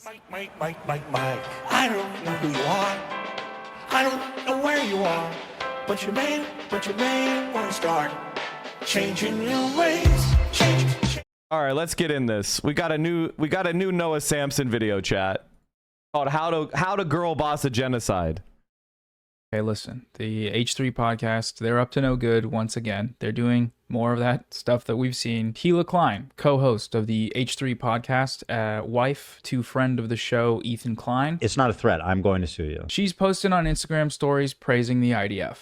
Mike. I don't know who you are. I don't know where you are. But you may want to start changing your ways. All right, let's get in this. We got a new Noah Samsen video chat called how to girl boss a genocide. Hey, listen, the H3 podcast, they're up to no good once again. They're doing more of that stuff that we've seen. Hila Klein, co-host of the H3 podcast, wife to friend of the show, Ethan Klein. It's not a threat. I'm going to sue you. She's posted on Instagram stories praising the IDF.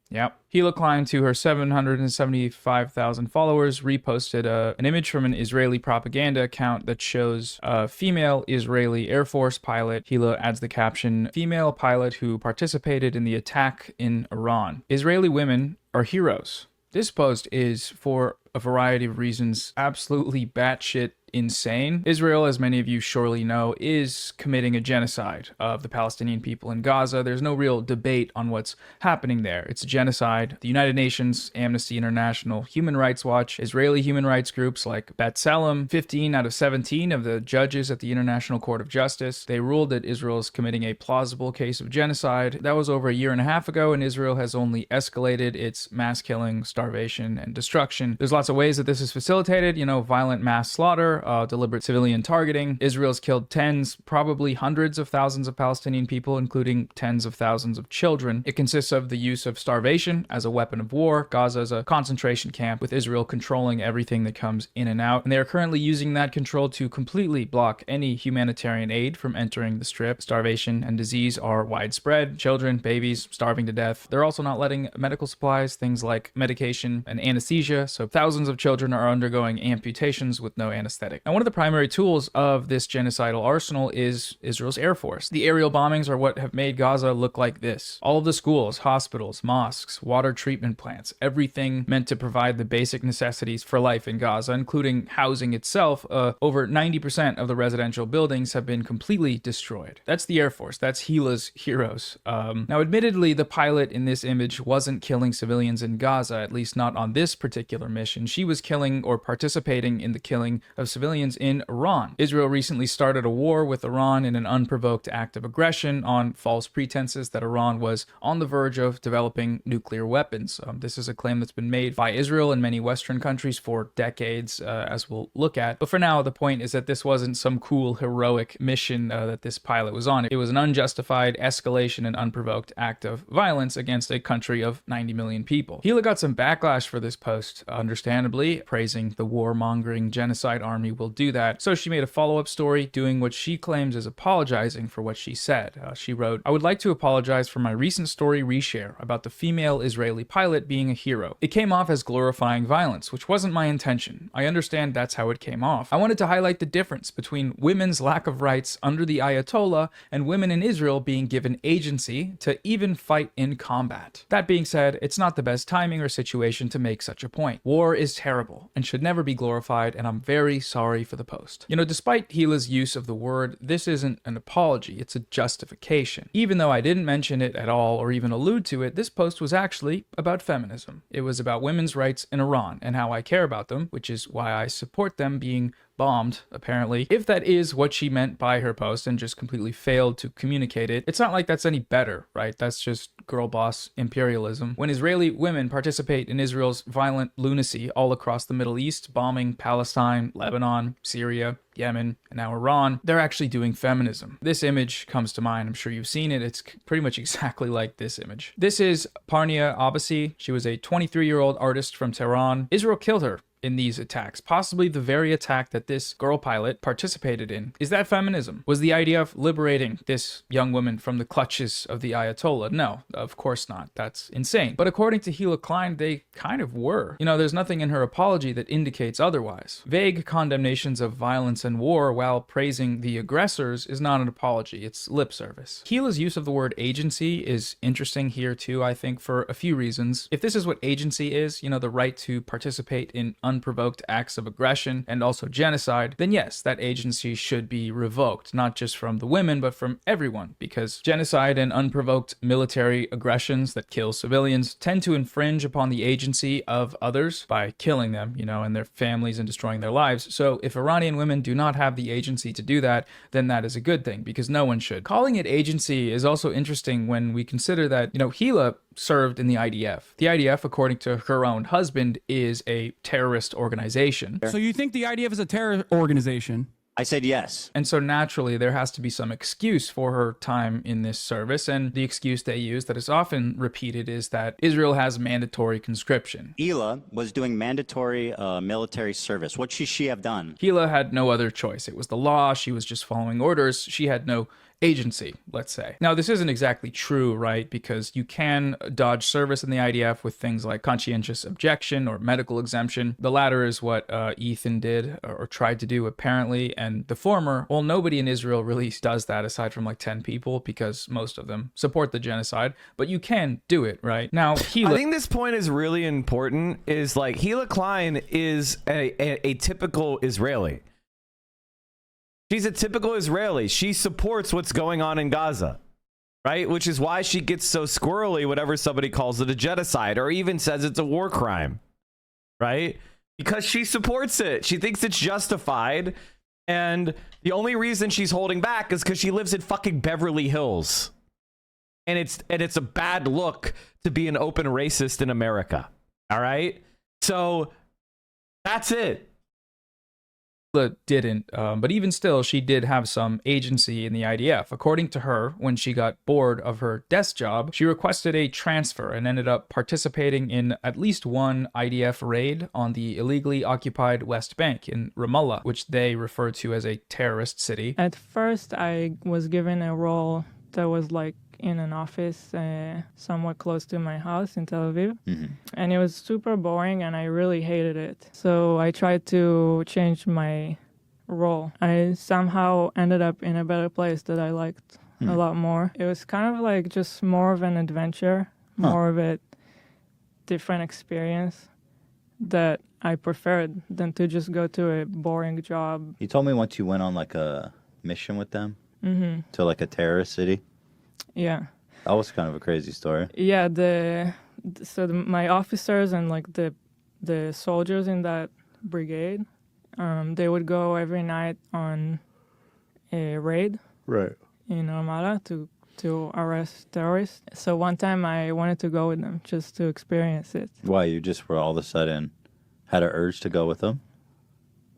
Yep. Hila Klein, to her 775,000 followers, reposted an image from an Israeli propaganda account that shows a female Israeli Air Force pilot. Hila adds the caption, "Female pilot who participated in the attack in Iran. Israeli women are heroes." This post is, for a variety of reasons, absolutely batshit insane. Israel, as many of you surely know, is committing a genocide of the Palestinian people in Gaza. There's no real debate on what's happening there. It's a genocide. The United Nations, Amnesty International, Human Rights Watch, Israeli human rights groups like B'Tselem, 15 out of 17 of the judges at the International Court of Justice, they ruled that Israel is committing a plausible case of genocide. That was over a year and a half ago, and Israel has only escalated its mass killing, starvation, and destruction. There's lots of ways that this is facilitated, violent mass slaughter, deliberate civilian targeting. Israel's killed tens, probably hundreds of thousands of Palestinian people, including tens of thousands of children. It consists of the use of starvation as a weapon of war. Gaza is a concentration camp with Israel controlling everything that comes in and out. And they are currently using that control to completely block any humanitarian aid from entering the strip. Starvation and disease are widespread. Children, babies, starving to death. They're also not letting medical supplies, things like medication and anesthesia. So thousands of children are undergoing amputations with no anesthetic. Now, one of the primary tools of this genocidal arsenal is Israel's Air Force. The aerial bombings are what have made Gaza look like this. All of the schools, hospitals, mosques, water treatment plants, everything meant to provide the basic necessities for life in Gaza, including housing itself. Over 90% of the residential buildings have been completely destroyed. That's the Air Force. That's Hila's heroes. Now, admittedly, the pilot in this image wasn't killing civilians in Gaza, at least not on this particular mission. She was killing or participating in the killing of civilians in Iran. Israel recently started a war with Iran in an unprovoked act of aggression on false pretenses that Iran was on the verge of developing nuclear weapons. This is a claim that's been made by Israel and many Western countries for decades, as we'll look at. But for now, the point is that this wasn't some cool, heroic mission that this pilot was on. It was an unjustified escalation and unprovoked act of violence against a country of 90 million people. Hila got some backlash for this post, understandably, praising the warmongering genocide army will do that. So she made a follow-up story doing what she claims is apologizing for what she said. She wrote, "I would like to apologize for my recent story reshare about the female Israeli pilot being a hero. It came off as glorifying violence, which wasn't my intention. I understand that's how it came off. I wanted to highlight the difference between women's lack of rights under the Ayatollah and women in Israel being given agency to even fight in combat. That being said, it's not the best timing or situation to make such a point. War is terrible and should never be glorified, and I'm very sorry for the post." Despite Hila's use of the word, this isn't an apology, it's a justification. Even though I didn't mention it at all or even allude to it, this post was actually about feminism. It was about women's rights in Iran and how I care about them, which is why I support them being bombed, apparently. If that is what she meant by her post and just completely failed to communicate it, it's not like that's any better, right? That's just girl boss imperialism. When Israeli women participate in Israel's violent lunacy all across the Middle East, bombing Palestine, Lebanon, Syria, Yemen, and now Iran, they're actually doing feminism. This image comes to mind. I'm sure you've seen it. It's pretty much exactly like this image. This is Parnia Abbasi. She was a 23-year-old artist from Tehran. Israel killed her in these attacks, possibly the very attack that this girl pilot participated in. Is that feminism? Was the idea of liberating this young woman from the clutches of the Ayatollah? No, of course not. That's insane. But according to Hila Klein, they kind of were. There's nothing in her apology that indicates otherwise. Vague condemnations of violence and war while praising the aggressors is not an apology. It's lip service. Hila's use of the word agency is interesting here too, I think, for a few reasons. If this is what agency is, the right to participate in unprovoked acts of aggression and also genocide, then yes, that agency should be revoked, not just from the women, but from everyone, because genocide and unprovoked military aggressions that kill civilians tend to infringe upon the agency of others by killing them, and their families and destroying their lives. So if Iranian women do not have the agency to do that, then that is a good thing, because no one should. Calling it agency is also interesting when we consider that, Hila served in the IDF. The IDF, according to her own husband, is a terrorist organization. So you think the IDF is a terror organization? I said yes. And so naturally, there has to be some excuse for her time in this service. And the excuse they use that is often repeated is that Israel has mandatory conscription. Hila was doing mandatory military service. What should she have done? Hila had no other choice. It was the law. She was just following orders. She had no agency, let's say. Now, this isn't exactly true, right? Because you can dodge service in the IDF with things like conscientious objection or medical exemption. The latter is what Ethan did or tried to do, apparently. And the former, well, nobody in Israel really does that aside from like 10 people, because most of them support the genocide. But you can do it, right? Now, Hila... I think this point is really important, is like Hila Klein is a typical Israeli. She's a typical Israeli. She supports what's going on in Gaza, right? Which is why she gets so squirrely whenever somebody calls it a genocide or even says it's a war crime, right? Because she supports it. She thinks it's justified. And the only reason she's holding back is because she lives in fucking Beverly Hills. And it's a bad look to be an open racist in America. All right? So that's it. Didn't, but even still, she did have some agency in the IDF. According to her, when she got bored of her desk job, she requested a transfer and ended up participating in at least one IDF raid on the illegally occupied West Bank in Ramallah, which they refer to as a terrorist city. At first, I was given a role that was like in an office somewhat close to my house in Tel Aviv. And it was super boring and I really hated it. So I tried to change my role. I somehow ended up in a better place that I liked a lot more. It was kind of like just more of an adventure, more of a different experience that I preferred than to just go to a boring job. You told me once you went on like a mission with them to like a terrorist city. Yeah. That was kind of a crazy story. Yeah, my officers and like the soldiers in that brigade, they would go every night on a raid in Ramallah to arrest terrorists. So one time I wanted to go with them just to experience it. Why? You just were all of a sudden had an urge to go with them?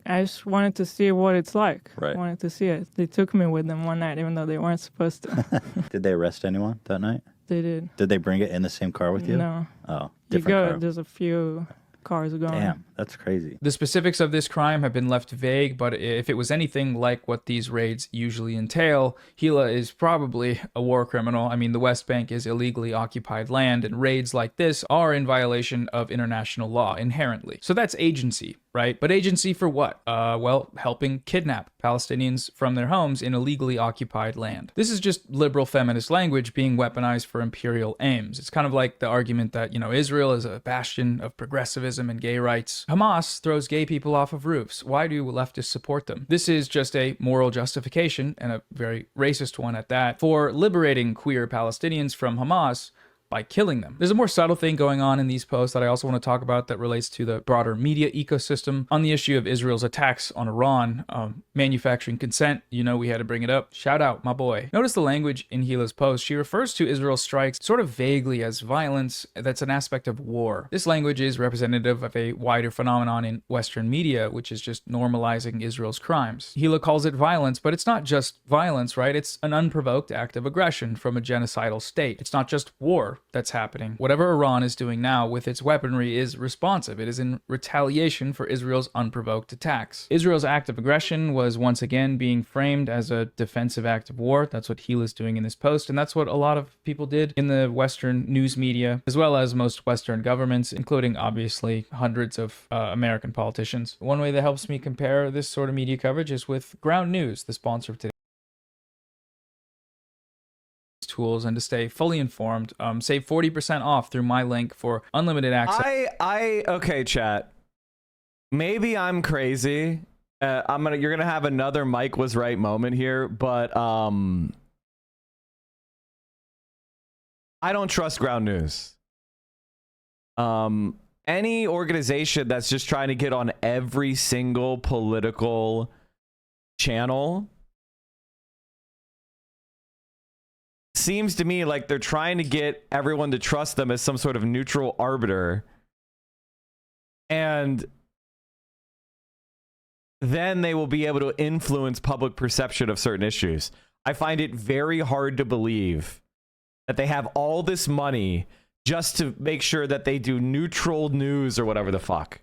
I just wanted to see what it's like. Right. I wanted to see it. They took me with them one night, even though they weren't supposed to. Did they arrest anyone that night? They did. Did they bring it in the same car with you? No. Oh, You different go, car. there's a few cars going. Damn, that's crazy. The specifics of this crime have been left vague, but if it was anything like what these raids usually entail, Hila is probably a war criminal. I mean, the West Bank is illegally occupied land, and raids like this are in violation of international law inherently. So that's agency, right? But agency for what? Well, helping kidnap Palestinians from their homes in illegally occupied land. This is just liberal feminist language being weaponized for imperial aims. It's kind of like the argument that, Israel is a bastion of progressivism and gay rights. Hamas throws gay people off of roofs. Why do leftists support them? This is just a moral justification, and a very racist one at that, for liberating queer Palestinians from Hamas by killing them. There's a more subtle thing going on in these posts that I also want to talk about that relates to the broader media ecosystem on the issue of Israel's attacks on Iran, manufacturing consent. We had to bring it up. Shout out, my boy. Notice the language in Hila's post. She refers to Israel's strikes sort of vaguely as violence that's an aspect of war. This language is representative of a wider phenomenon in Western media, which is just normalizing Israel's crimes. Hila calls it violence, but it's not just violence, right? It's an unprovoked act of aggression from a genocidal state. It's not just war that's happening. Whatever Iran is doing now with its weaponry is responsive. It is in retaliation for Israel's unprovoked attacks. Israel's act of aggression was once again being framed as a defensive act of war. That's what Hila's doing in this post, and that's what a lot of people did in the Western news media, as well as most Western governments, including obviously hundreds of American politicians. One way that helps me compare this sort of media coverage is with Ground News, the sponsor of today. Tools and to stay fully informed, save 40% off through my link for unlimited access. Okay, chat. maybe I'm crazy. You're gonna have another Mike was right moment here, but I don't trust ground news. Any organization that's just trying to get on every single political channel seems to me like they're trying to get everyone to trust them as some sort of neutral arbiter, and then they will be able to influence public perception of certain issues. I find it very hard to believe that they have all this money just to make sure that they do neutral news or whatever the fuck.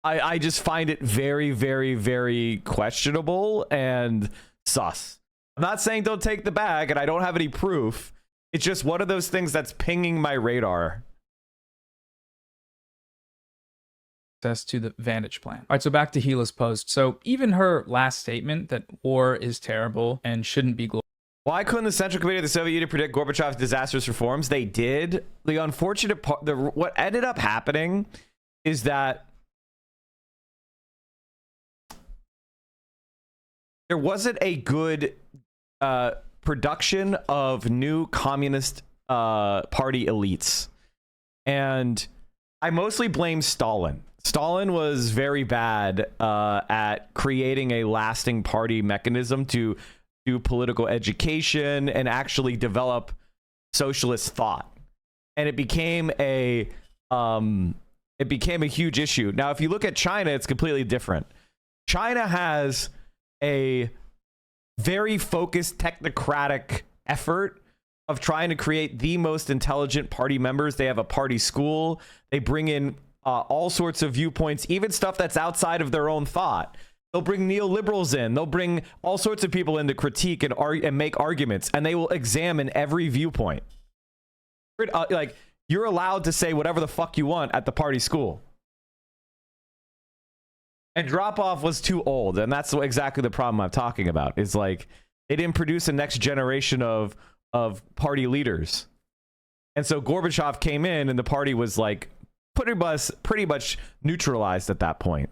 I just find it very, very, very questionable and sus. I'm not saying don't take the bag, and I don't have any proof. It's just one of those things that's pinging my radar. Access to the Vantage plan. All right, so back to Hila's post. So even her last statement that war is terrible and shouldn't be glorified. Why couldn't the Central Committee of the Soviet Union predict Gorbachev's disastrous reforms? They did. The unfortunate part, what ended up happening is that there wasn't a good production of new communist party elites. And I mostly blame Stalin. Stalin was very bad at creating a lasting party mechanism to do political education and actually develop socialist thought. And it became a huge issue. Now, if you look at China, it's completely different. China has a very focused technocratic effort of trying to create the most intelligent party members. They have a party school. They bring in all sorts of viewpoints, even stuff that's outside of their own thought. They'll bring neoliberals in. They'll bring all sorts of people in to critique and make arguments, and they will examine every viewpoint. Like, you're allowed to say whatever the fuck you want at the party school. And drop-off was too old, and that's exactly the problem I'm talking about. Is like, they didn't produce a next generation of party leaders. And so Gorbachev came in, and the party was like pretty much neutralized at that point.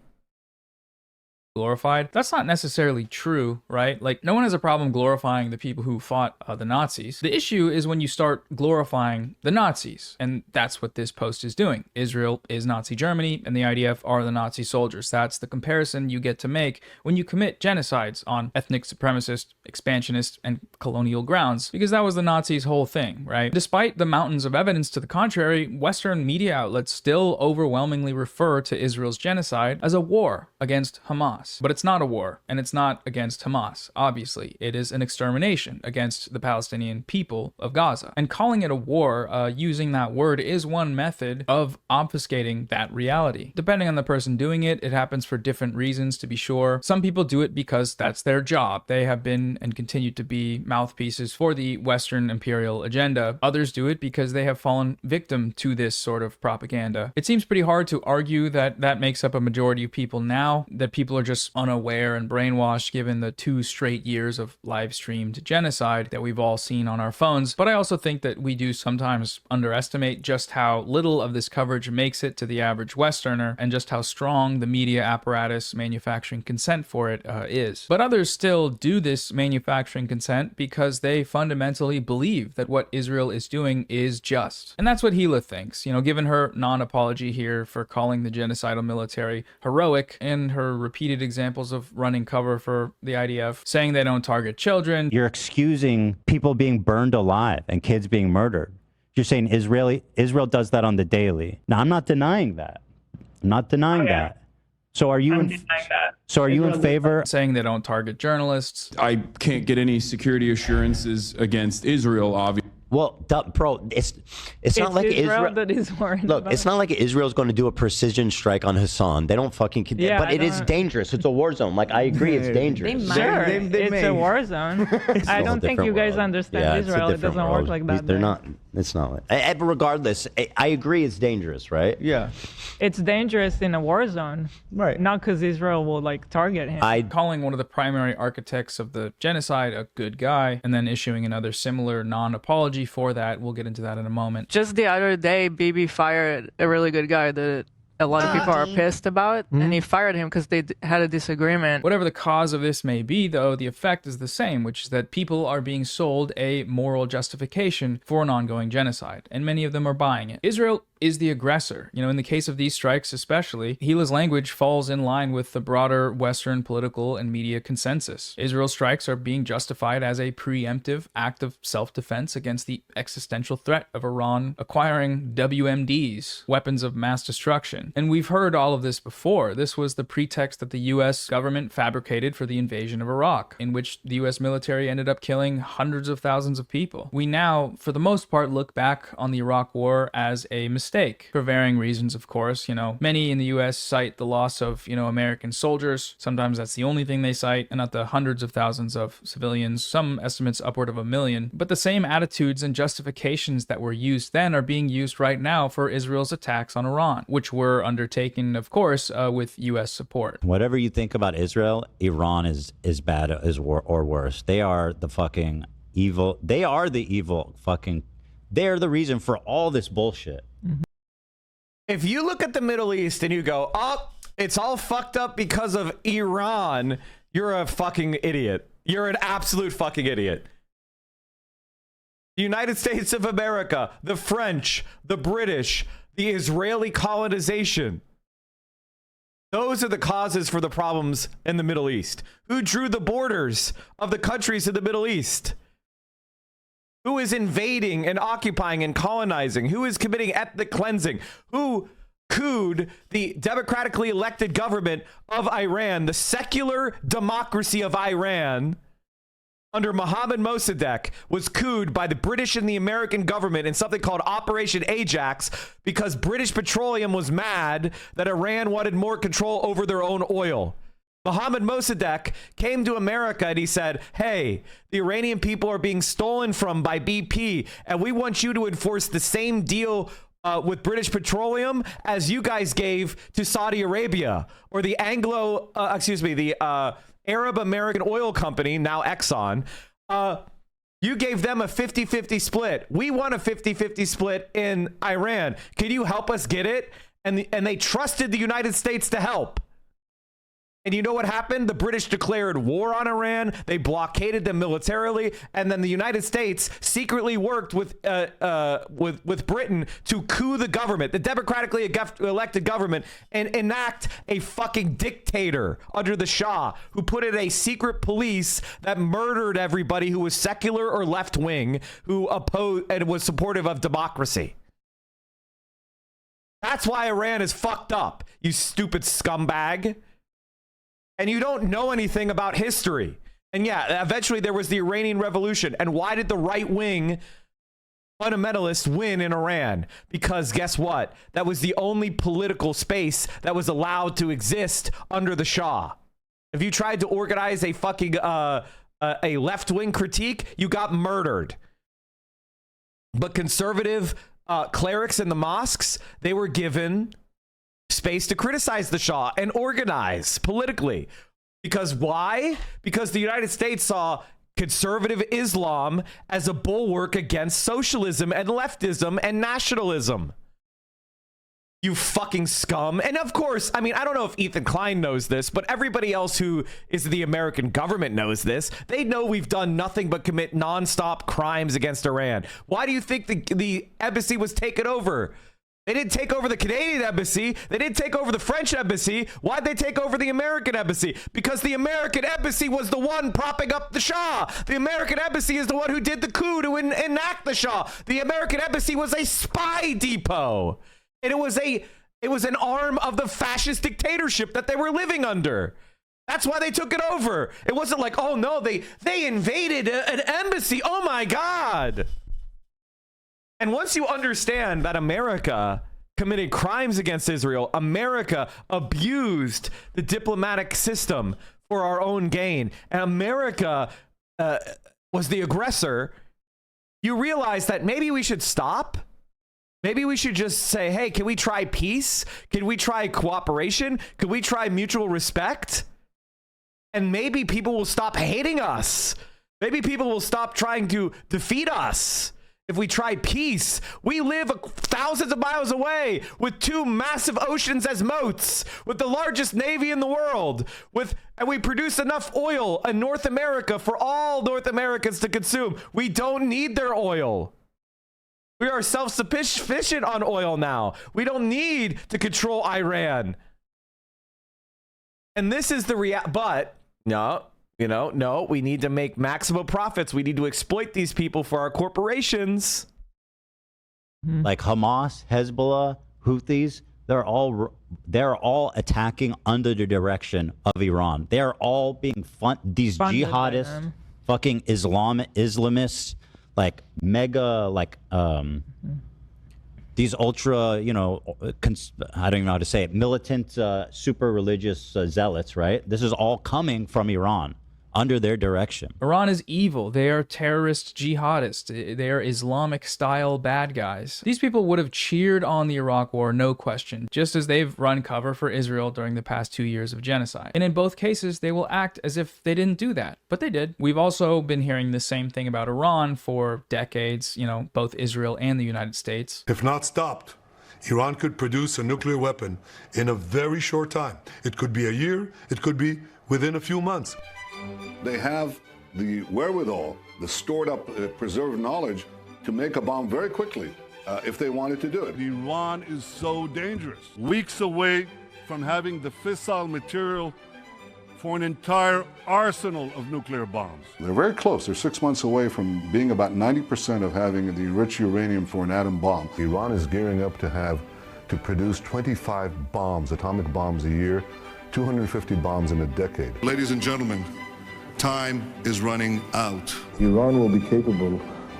Glorified. That's not necessarily true, right? Like, no one has a problem glorifying the people who fought the Nazis. The issue is when you start glorifying the Nazis, and that's what this post is doing. Israel is Nazi Germany, and the IDF are the Nazi soldiers. That's the comparison you get to make when you commit genocides on ethnic supremacist, expansionist, and colonial grounds, because that was the Nazis' whole thing, right? Despite the mountains of evidence to the contrary, Western media outlets still overwhelmingly refer to Israel's genocide as a war against Hamas. But it's not a war, and it's not against Hamas. Obviously, it is an extermination against the Palestinian people of Gaza. And calling it a war, using that word, is one method of obfuscating that reality. Depending on the person doing it, it happens for different reasons, to be sure. Some people do it because that's their job. They have been and continue to be mouthpieces for the Western imperial agenda. Others do it because they have fallen victim to this sort of propaganda. It seems pretty hard to argue that that makes up a majority of people now, that people are just unaware and brainwashed given the 2 straight years of live streamed genocide that we've all seen on our phones. But I also think that we do sometimes underestimate just how little of this coverage makes it to the average Westerner, and just how strong the media apparatus manufacturing consent for it is. But others still do this manufacturing consent because they fundamentally believe that what Israel is doing is just. And that's what Hila thinks. You know, given her non-apology here for calling the genocidal military heroic, and her repeated examples of running cover for the IDF, saying they don't target children. You're excusing people being burned alive and kids being murdered. You're saying Israel does that on the daily. Now, I'm not denying that. I'm not denying that. So are you in favor? Saying they don't target journalists. I can't get any security assurances against Israel, obviously. Well, bro, it's not like Israel that is worried. Look, it's not like Israel's going to do a precision strike on Hassan. They don't fucking. Yeah, but it is dangerous. It's a war zone. Like, I agree, it's dangerous. Sure, it's a war zone. I don't think you guys understand Israel. It doesn't work like that. They're not. It's not like. But regardless, I agree. It's dangerous, right? Yeah. It's dangerous in a war zone, right? Not because Israel will like target him. Calling one of the primary architects of the genocide a good guy, and then issuing another similar non-apology for that. We'll get into that in a moment. Just the other day, Bibi fired a really good guy, the a lot of people are pissed about, and he fired him because they had a disagreement. Whatever the cause of this may be, though, the effect is the same, which is that people are being sold a moral justification for an ongoing genocide, and many of them are buying it. Israel is the aggressor. You know, in the case of these strikes especially, Hila's language falls in line with the broader Western political and media consensus. Israel's strikes are being justified as a preemptive act of self-defense against the existential threat of Iran acquiring WMDs, weapons of mass destruction. And we've heard all of this before. This was the pretext that the US government fabricated for the invasion of Iraq, in which the US military ended up killing hundreds of thousands of people. We now, for the most part, look back on the Iraq War as a mistake, for varying reasons, of course. You know, many in the US cite the loss of, American soldiers. Sometimes that's the only thing they cite, and not the hundreds of thousands of civilians, some estimates upward of 1 million. But the same attitudes and justifications that were used then are being used right now for Israel's attacks on Iran, which were undertaken, of course, with US support. Whatever you think about Israel, Iran is bad or worse. They are the fucking evil. They are the evil fucking. They're the reason for all this bullshit. If you look at the Middle East and you go, oh, it's all fucked up because of Iran, you're a fucking idiot. You're an absolute fucking idiot. The United States of America, the French, the British, the Israeli colonization. Those are the causes for the problems in the Middle East. Who drew the borders of the countries in the Middle East? Who is invading and occupying and colonizing? Who is committing ethnic cleansing? Who couped the democratically elected government of Iran, the secular democracy of Iran, under Mohammad Mossadegh, was couped by the British and the American government in something called Operation Ajax, because British Petroleum was mad that Iran wanted more control over their own oil. Mohammad Mossadegh came to America and he said, hey, the Iranian people are being stolen from by BP, and we want you to enforce the same deal with British Petroleum as you guys gave to Saudi Arabia, or the Arab American Oil Company, now Exxon. You gave them a 50-50 split. We want a 50-50 split in Iran. Can you help us get it? And they trusted the United States to help. And you know what happened? The British declared war on Iran. They blockaded them militarily, and then the United States secretly worked with Britain to coup the government, the democratically elected government, and enact a fucking dictator under the Shah, who put in a secret police that murdered everybody who was secular or left wing, who opposed and was supportive of democracy. That's why Iran is fucked up, you stupid scumbag. And you don't know anything about history. And yeah, eventually there was the Iranian Revolution. And why did the right-wing fundamentalists win in Iran? Because guess what? That was the only political space that was allowed to exist under the Shah. If you tried to organize a fucking a left-wing critique, you got murdered. But conservative clerics in the mosques, they were given space to criticize the Shah and organize politically. Because why? Because the United States saw conservative Islam as a bulwark against socialism and leftism and nationalism. You fucking scum. And of course, I mean, I don't know if Ethan Klein knows this, but everybody else who is the American government knows this. They know we've done nothing but commit nonstop crimes against Iran. Why do you think the embassy was taken over? They didn't take over the Canadian embassy. They didn't take over the French embassy. Why'd they take over the American embassy? Because the American embassy was the one propping up the Shah. The American embassy is the one who did the coup to enact the Shah. The American embassy was a spy depot. And it was an arm of the fascist dictatorship that they were living under. That's why they took it over. It wasn't like, oh no, they invaded an embassy. Oh my God. And once you understand that America committed crimes against Israel, America abused the diplomatic system for our own gain, and America was the aggressor, you realize that maybe we should stop. Maybe we should just say, hey, can we try peace? Can we try cooperation? Can we try mutual respect? And maybe people will stop hating us. Maybe people will stop trying to defeat us. If we try peace, we live thousands of miles away with 2 massive oceans as moats, with the largest navy in the world, and we produce enough oil in North America for all North Americans to consume. We don't need their oil. We are self-sufficient on oil now. We don't need to control Iran. And this is the but no, no, we need to make maximum profits. We need to exploit these people for our corporations. Like Hamas, Hezbollah, Houthis, they're all attacking under the direction of Iran. They're all being these Funded by jihadists, them. fucking Islamists, like mega, like these ultra, I don't even know how to say it, militant, super religious zealots, right? This is all coming from Iran under their direction. Iran is evil. They are terrorist jihadists. They are Islamic-style bad guys. These people would have cheered on the Iraq War, no question, just as they've run cover for Israel during the past 2 years of genocide. And in both cases, they will act as if they didn't do that, but they did. We've also been hearing the same thing about Iran for decades, both Israel and the United States. If not stopped, Iran could produce a nuclear weapon in a very short time. It could be a year, it could be within a few months. They have the wherewithal, the stored up, preserved knowledge to make a bomb very quickly if they wanted to do it. Iran is so dangerous. Weeks away from having the fissile material for an entire arsenal of nuclear bombs. They're very close. They're 6 months away from being about 90% of having the enriched uranium for an atom bomb. Iran is gearing up to produce 25 bombs, atomic bombs a year, 250 bombs in a decade. Ladies and gentlemen, time is running out. Iran will be capable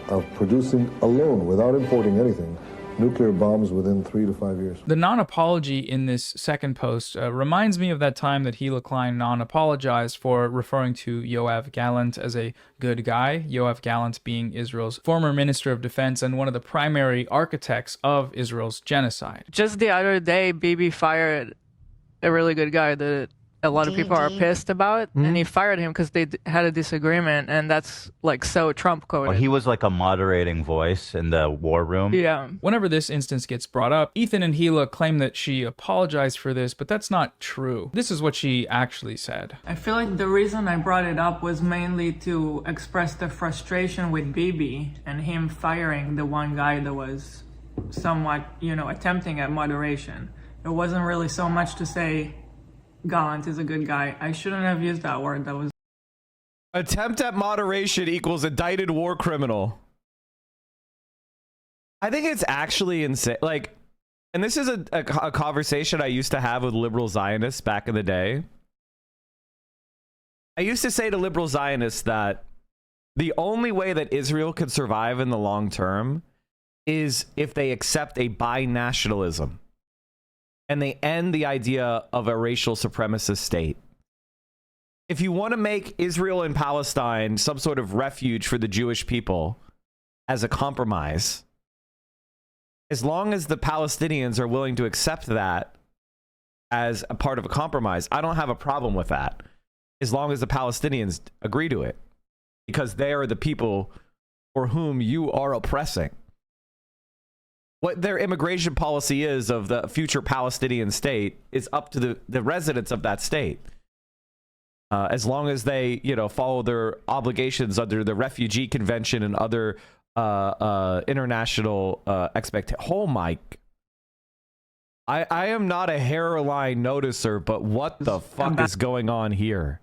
of producing alone, without importing anything, nuclear bombs within 3 to 5 years. The non-apology in this second post reminds me of that time that Hila Klein non-apologized for referring to Yoav Gallant as a good guy, Yoav Gallant being Israel's former Minister of Defense and one of the primary architects of Israel's genocide. Just the other day, Bibi fired a really good guy that a lot of people are pissed about, and he fired him because they had a disagreement, and that's like so Trump coded. Well, he was like a moderating voice in the war room. Yeah. Whenever this instance gets brought up, Ethan and Hila claim that she apologized for this, but that's not true. This is what she actually said. I feel like the reason I brought it up was mainly to express the frustration with Bibi and him firing the one guy that was somewhat, attempting at moderation. It wasn't really so much to say Gallant is a good guy. I shouldn't have used that word. That was Attempt at moderation equals indicted war criminal. I think it's actually insane. Like, and this is a conversation I used to have with liberal Zionists back in the day. I used to say to liberal Zionists that the only way that Israel could survive in the long term is if they accept a binationalism. And they end the idea of a racial supremacist state. If you want to make Israel and Palestine some sort of refuge for the Jewish people as a compromise, as long as the Palestinians are willing to accept that as a part of a compromise, I don't have a problem with that. As long as the Palestinians agree to it. Because they are the people for whom you are oppressing. What their immigration policy is of the future Palestinian state is up to the residents of that state. As long as they, follow their obligations under the Refugee Convention and other international expectations. Oh my! I am not a hairline noticer, but what the fuck is going on here?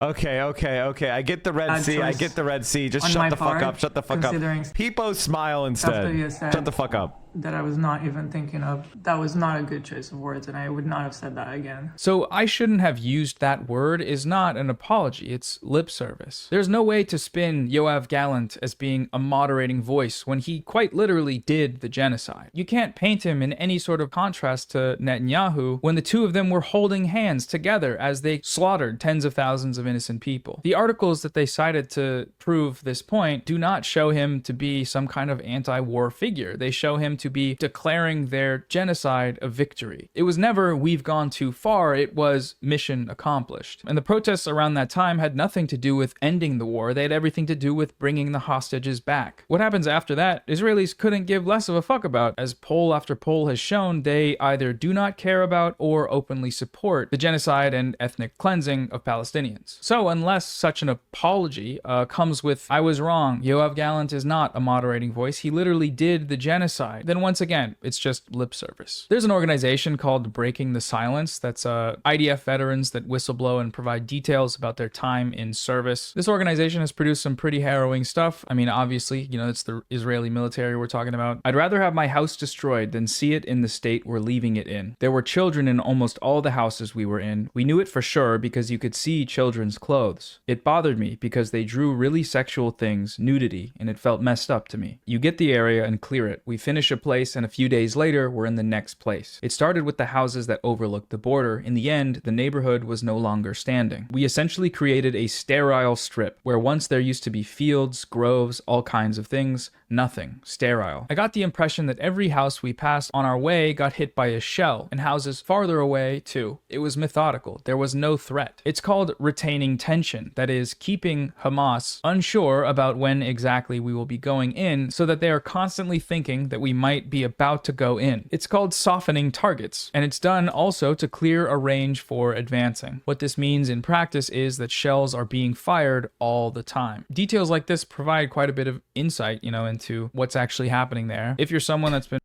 Okay. I get the Red Sea. I get the Red Sea. Just shut the fuck up. Shut the fuck up. Peepo smile instead. Shut the fuck up. that I was not even thinking of. That was not a good choice of words, and I would not have said that again. So I shouldn't have used that word is not an apology, it's lip service. There's no way to spin Yoav Gallant as being a moderating voice when he quite literally did the genocide. You can't paint him in any sort of contrast to Netanyahu when the two of them were holding hands together as they slaughtered tens of thousands of innocent people. The articles that they cited to prove this point do not show him to be some kind of anti-war figure. They show him to be declaring their genocide a victory. It was never, we've gone too far, it was mission accomplished. And the protests around that time had nothing to do with ending the war, they had everything to do with bringing the hostages back. What happens after that, Israelis couldn't give less of a fuck about. As poll after poll has shown, they either do not care about or openly support the genocide and ethnic cleansing of Palestinians. So unless such an apology comes with, I was wrong, Yoav Gallant is not a moderating voice, he literally did the genocide, then once again, it's just lip service. There's an organization called Breaking the Silence that's IDF veterans that whistleblow and provide details about their time in service. This organization has produced some pretty harrowing stuff. I mean, obviously, you know, it's the Israeli military we're talking about. I'd rather have my house destroyed than see it in the state we're leaving it in. There were children in almost all the houses we were in. We knew it for sure because you could see children's clothes. It bothered me because they drew really sexual things, nudity, and it felt messed up to me. You get the area and clear it. We finish a place and a few days later, we're in the next place. It started with the houses that overlooked the border. In the end, the neighborhood was no longer standing. We essentially created a sterile strip where once there used to be fields, groves, all kinds of things, nothing. Sterile. I got the impression that every house we passed on our way got hit by a shell, and houses farther away too. It was methodical. There was no threat. It's called retaining tension. That is, keeping Hamas unsure about when exactly we will be going in so that they are constantly thinking that we might be about to go in. It's called softening targets, and it's done also to clear a range for advancing. What this means in practice is that shells are being fired all the time. Details like this provide quite a bit of insight, you know, into what's actually happening there. If you're someone that's been...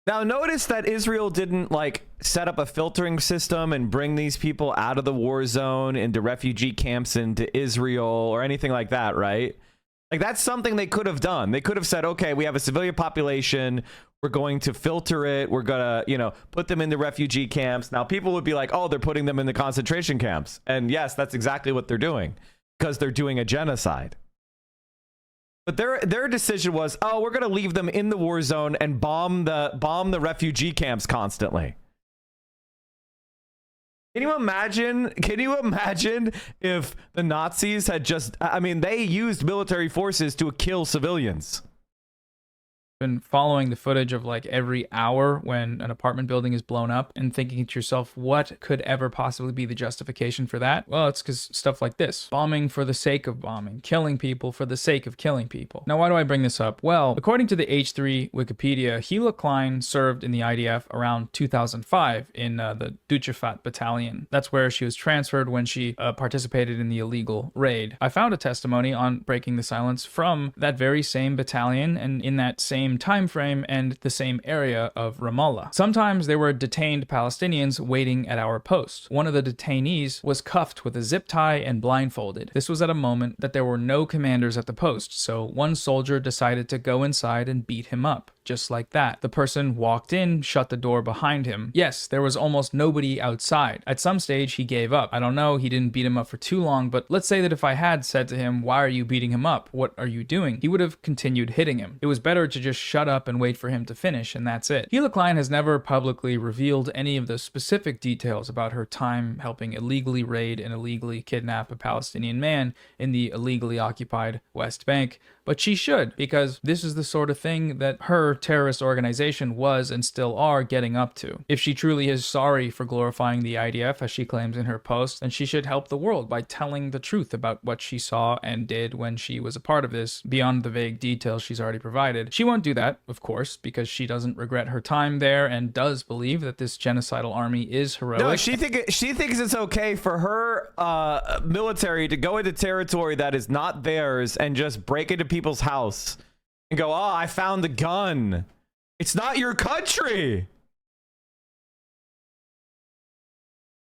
Now notice that Israel didn't like set up a filtering system and bring these people out of the war zone into refugee camps into Israel or anything like that, right? Like that's something they could have done. They could have said, okay, we have a civilian population. We're going to filter it. We're going to, you know, put them into refugee camps. Now people would be like, oh, they're putting them in the concentration camps. And yes, that's exactly what they're doing because they're doing a genocide. But their decision was, oh, we're going to leave them in the war zone and bomb the refugee camps constantly. Can you imagine if the Nazis had just, I mean, they used military forces to kill civilians. Been following the footage of like every hour when an apartment building is blown up and thinking to yourself, what could ever possibly be the justification for that? Well, it's because stuff like this. Bombing for the sake of bombing. Killing people for the sake of killing people. Now, why do I bring this up? Well, according to the H3 Wikipedia, Hila Klein served in the IDF around 2005 in the Duchefat battalion. That's where she was transferred when she participated in the illegal raid. I found a testimony on Breaking the Silence from that very same battalion and in that same time frame and the same area of Ramallah. Sometimes there were detained Palestinians waiting at our post. One of the detainees was cuffed with a zip tie and blindfolded. This was at a moment that there were no commanders at the post, so one soldier decided to go inside and beat him up. Just like that. The person walked in, shut the door behind him. Yes, there was almost nobody outside. At some stage, he gave up. I don't know, he didn't beat him up for too long, but let's say that if I had said to him, why are you beating him up? What are you doing? He would have continued hitting him. It was better to just shut up and wait for him to finish, and that's it. Hila Klein has never publicly revealed any of the specific details about her time helping illegally raid and illegally kidnap a Palestinian man in the illegally occupied West Bank, but she should, because this is the sort of thing that her terrorist organization was and still are getting up to. If she truly is sorry for glorifying the IDF, as she claims in her post, then she should help the world by telling the truth about what she saw and did when she was a part of this, beyond the vague details she's already provided. She won't do that, of course, because she doesn't regret her time there and does believe that this genocidal army is heroic. No, she thinks it's okay for her military to go into territory that is not theirs and just break into people's house and go, oh, I found the gun. It's not your country.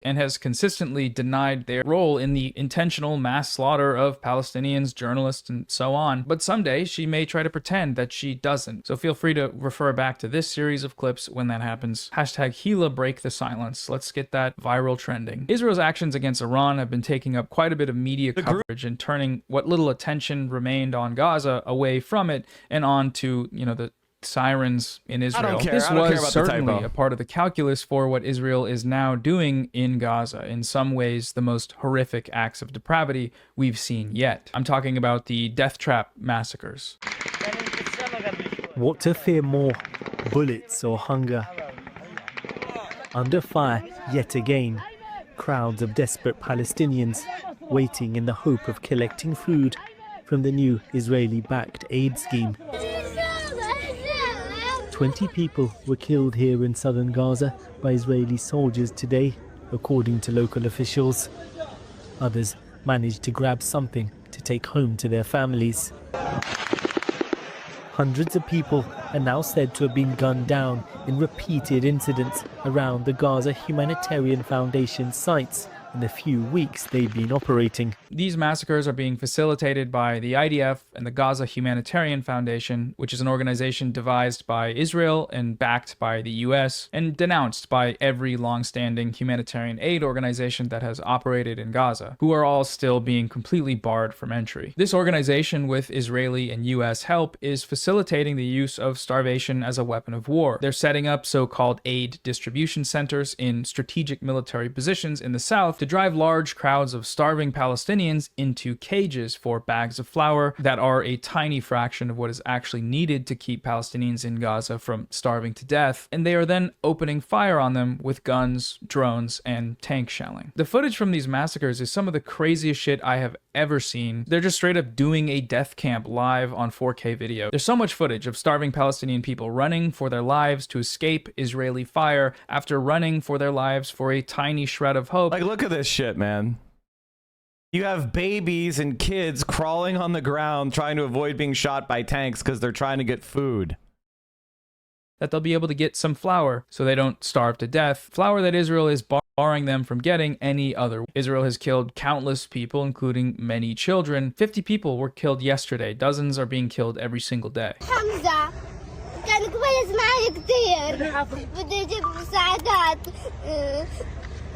And has consistently denied their role in the intentional mass slaughter of Palestinians, journalists, and so on. But someday she may try to pretend that she doesn't. So feel free to refer back to this series of clips when that happens. Hashtag Hila Break the Silence. Let's get that viral trending. Israel's actions against Iran have been taking up quite a bit of media coverage and turning what little attention remained on Gaza away from it and on to, you know, the sirens in Israel. This was certainly a part of the calculus for what Israel is now doing in Gaza. In some ways, the most horrific acts of depravity we've seen yet. I'm talking about the death trap massacres. What to fear more? bullets or hunger. Under fire yet again, crowds of desperate Palestinians waiting in the hope of collecting food from the new Israeli-backed aid scheme. 20 people were killed here in southern Gaza by Israeli soldiers today, according to local officials. Others managed to grab something to take home to their families. Hundreds of people are now said to have been gunned down in repeated incidents around the Gaza Humanitarian Foundation sites in the few weeks they've been operating. These massacres are being facilitated by the IDF and the Gaza Humanitarian Foundation, which is an organization devised by Israel and backed by the US and denounced by every long-standing humanitarian aid organization that has operated in Gaza, who are all still being completely barred from entry. This organization, with Israeli and US help, is facilitating the use of starvation as a weapon of war. They're setting up so-called aid distribution centers in strategic military positions in the south to drive large crowds of starving Palestinians into cages for bags of flour that are a tiny fraction of what is actually needed to keep Palestinians in Gaza from starving to death, and they are then opening fire on them with guns, drones, and tank shelling. The footage from these massacres is some of the craziest shit I have ever seen. They're just straight up doing a death camp live on 4K video. There's so much footage of starving Palestinian people running for their lives to escape Israeli fire after running for their lives for a tiny shred of hope. Like, look at this shit, man. You have babies and kids crawling on the ground trying to avoid being shot by tanks because they're trying to get food. That they'll be able to get some flour so they don't starve to death. Flour that Israel is barring them from getting any other. Israel has killed countless people, including many children. 50 people were killed yesterday. Dozens are being killed every single day. كان كويس معي كتير بدي يجيب مساعدات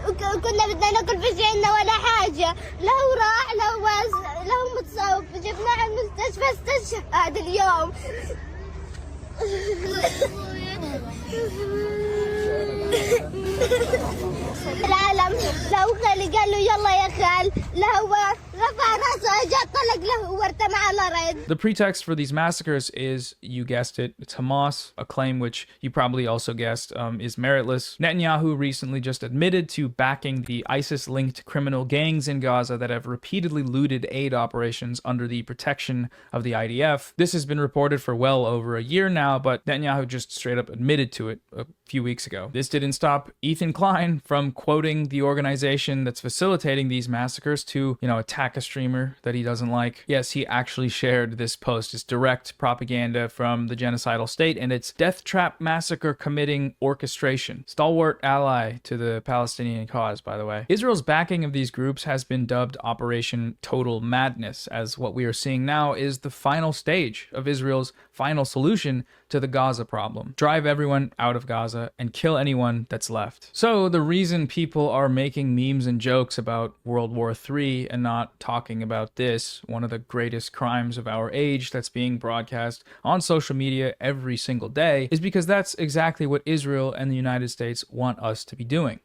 كنا بدنا ناكل فيش عنا ولا حاجة لو راح لو متصاب جبناه على المستشفى استشهد اليوم العالم لو خالي قال له يلا يا خال لهو رفع راسه اجى طلق له وارتمى على الارض. The pretext for these massacres is, you guessed it, it's Hamas, a claim which you probably also guessed is meritless. Netanyahu recently just admitted to backing the ISIS-linked criminal gangs in Gaza that have repeatedly looted aid operations under the protection of the IDF. This has been reported for well over a year now, but Netanyahu just straight up admitted to it a few weeks ago. This didn't stop Ethan Klein from quoting the organization that's facilitating these massacres to, attack a streamer that he doesn't like. Yes, he actually shared this post. It's direct propaganda from the genocidal state, and it's death trap massacre committing orchestration. Stalwart ally to the Palestinian cause, by the way. Israel's backing of these groups has been dubbed Operation Total Madness, as what we are seeing now is the final stage of Israel's final solution to the Gaza problem. Drive everyone out of Gaza and kill anyone that's left. So the reason people are making memes and jokes about World War III and not talking about this, one of the greatest crimes of our age that's being broadcast on social media every single day, is because that's exactly what Israel and the United States want us to be doing.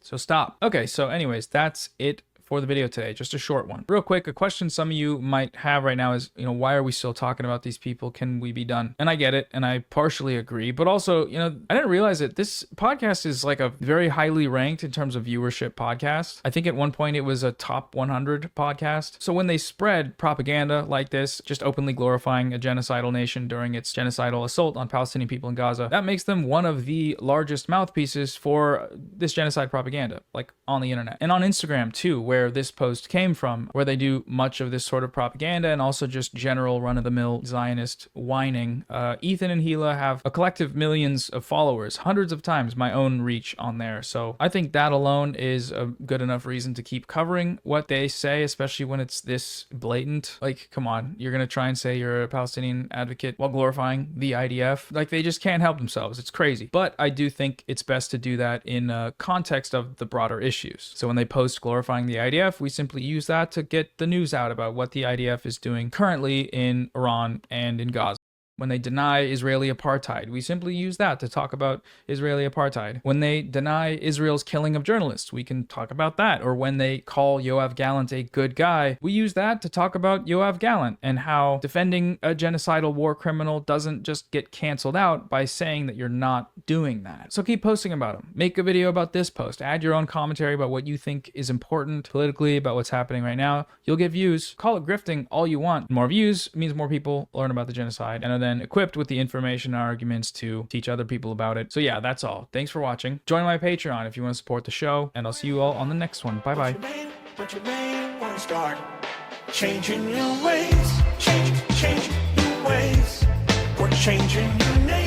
So stop. Okay, so anyways, that's it for the video today. Just a short one. Real quick, a question some of you might have right now is, why are we still talking about these people? Can we be done? And I get it, and I partially agree, but also, I didn't realize it. This podcast is like a very highly ranked in terms of viewership podcast. I think at one point it was a top 100 podcast. So when they spread propaganda like this, just openly glorifying a genocidal nation during its genocidal assault on Palestinian people in Gaza, that makes them one of the largest mouthpieces for this genocide propaganda, like on the internet. And on Instagram too, where this post came from, where they do much of this sort of propaganda and also just general run-of-the-mill Zionist whining. Ethan and Hila have a collective millions of followers, hundreds of times my own reach on there. So I think that alone is a good enough reason to keep covering what they say, especially when it's this blatant. Like, come on, you're gonna try and say you're a Palestinian advocate while glorifying the IDF? Like, they just can't help themselves. It's crazy. But I do think it's best to do that in context of the broader issues. So when they post glorifying the IDF, we simply use that to get the news out about what the IDF is doing currently in Iran and in Gaza. When they deny Israeli apartheid, we simply use that to talk about Israeli apartheid. When they deny Israel's killing of journalists, we can talk about that. Or when they call Yoav Gallant a good guy, we use that to talk about Yoav Gallant and how defending a genocidal war criminal doesn't just get canceled out by saying that you're not doing that. So keep posting about him. Make a video about this post. Add your own commentary about what you think is important politically about what's happening right now. You'll get views. Call it grifting all you want. More views means more people learn about the genocide and are then equipped with the information and arguments to teach other people about it. So yeah, that's all. Thanks for watching. Join my Patreon if you want to support the show, and I'll see you all on the next one. Bye bye. But you may want to start changing your ways. Change your ways. We're changing your name.